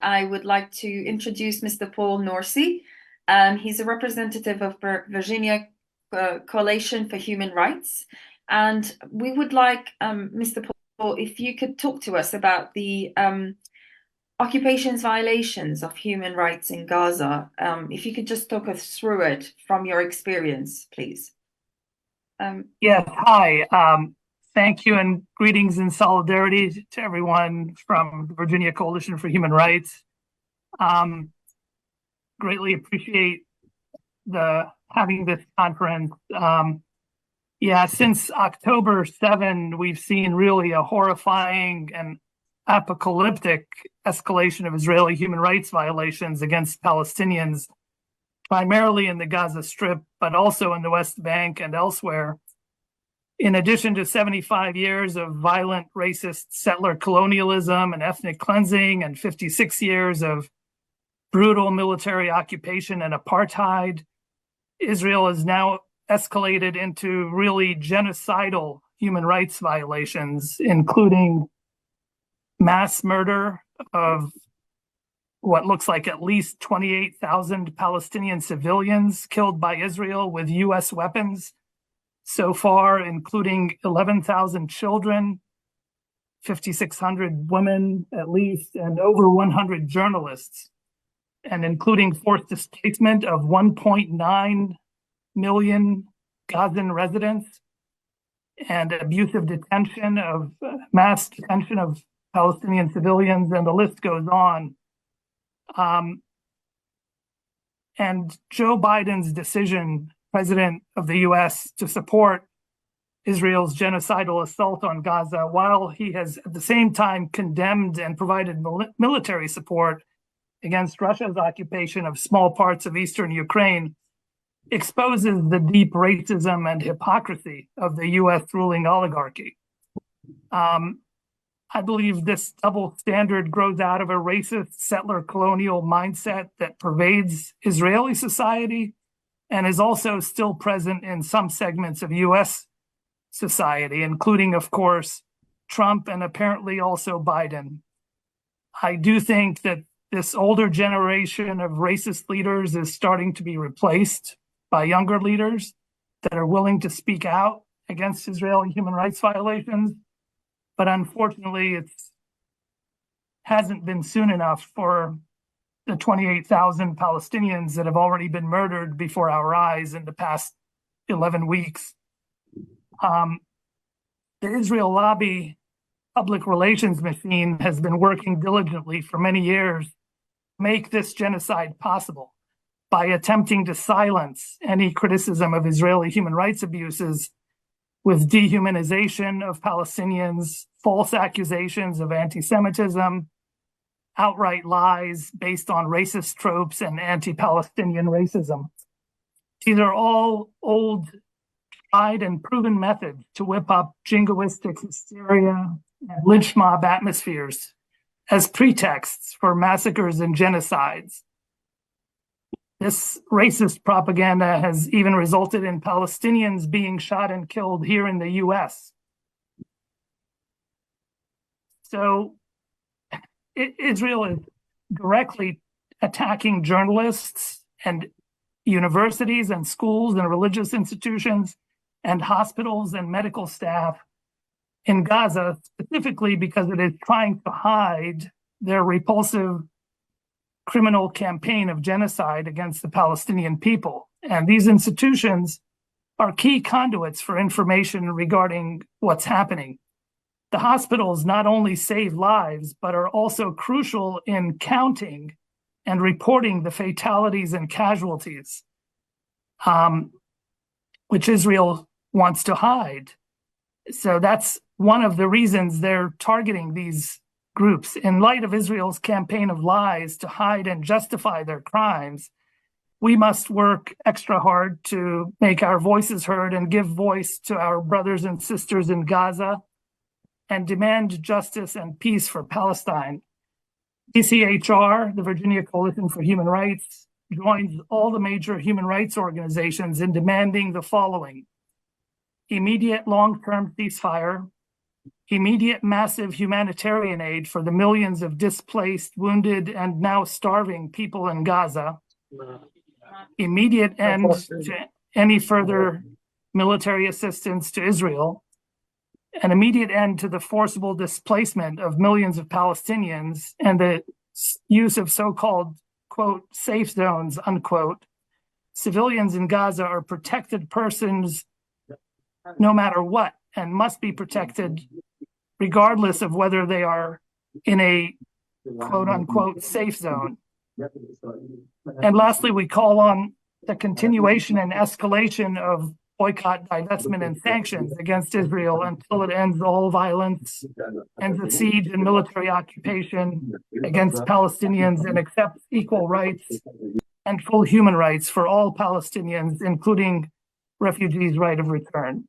I would like to introduce Mr. Paul Noursi. He's a representative of Virginia Coalition for Human Rights. And we would like, Mr. Paul, if you could talk to us about the occupation's violations of human rights in Gaza. If you could just talk us through it from your experience, please. Yes, hi. Thank you and greetings and solidarity to everyone from the Virginia Coalition for Human Rights. Greatly appreciate the having this conference. Since October 7, we've seen really a horrifying and apocalyptic escalation of Israeli human rights violations against Palestinians, primarily in the Gaza Strip, but also in the West Bank and elsewhere. In addition to 75 years of violent racist settler colonialism and ethnic cleansing and 56 years of brutal military occupation and apartheid, Israel has now escalated into really genocidal human rights violations, including mass murder of what looks like at least 28,000 Palestinian civilians killed by Israel with U.S. weapons so far, including 11,000 children, 5,600 women at least, and over 100 journalists, and including forced displacement of 1.9 million Gazan residents and abusive detention of mass detention of Palestinian civilians, and the list goes on. And Joe Biden's decision, President of the US, to support Israel's genocidal assault on Gaza, while he has at the same time condemned and provided military support against Russia's occupation of small parts of eastern Ukraine, exposes the deep racism and hypocrisy of the US ruling oligarchy. I believe this double standard grows out of a racist settler colonial mindset that pervades Israeli society and is also still present in some segments of US society, including, of course, Trump and apparently also Biden. I do think that this older generation of racist leaders is starting to be replaced by younger leaders that are willing to speak out against Israeli human rights violations. But unfortunately, it hasn't been soon enough for the 28,000 Palestinians that have already been murdered before our eyes in the past 11 weeks. The Israel lobby public relations machine has been working diligently for many years to make this genocide possible by attempting to silence any criticism of Israeli human rights abuses with dehumanization of Palestinians, false accusations of anti-Semitism, outright lies based on racist tropes and anti-Palestinian racism. These are all old, tried and proven methods to whip up jingoistic hysteria and lynch mob atmospheres as pretexts for massacres and genocides. This racist propaganda has even resulted in Palestinians being shot and killed here in the US. So Israel is directly attacking journalists and universities and schools and religious institutions and hospitals and medical staff in Gaza, specifically because it is trying to hide their repulsive criminal campaign of genocide against the Palestinian people. And these institutions are key conduits for information regarding what's happening. The hospitals not only save lives, but are also crucial in counting and reporting the fatalities and casualties, which Israel wants to hide. So that's one of the reasons they're targeting these groups. In light of Israel's campaign of lies to hide and justify their crimes, we must work extra hard to make our voices heard and give voice to our brothers and sisters in Gaza and demand justice and peace for Palestine. VCHR, the Virginia Coalition for Human Rights, joins all the major human rights organizations in demanding the following: immediate long-term ceasefire, immediate massive humanitarian aid for the millions of displaced, wounded, and now starving people in Gaza, immediate end to any further military assistance to Israel, an immediate end to the forcible displacement of millions of Palestinians, and the use of so-called, quote, safe zones, unquote. Civilians in Gaza are protected persons no matter what, and must be protected regardless of whether they are in a quote unquote safe zone. And lastly, we call on the continuation and escalation of boycott, divestment, and sanctions against Israel until it ends all violence, ends the siege and military occupation against Palestinians, and accepts equal rights and full human rights for all Palestinians, including refugees' right of return.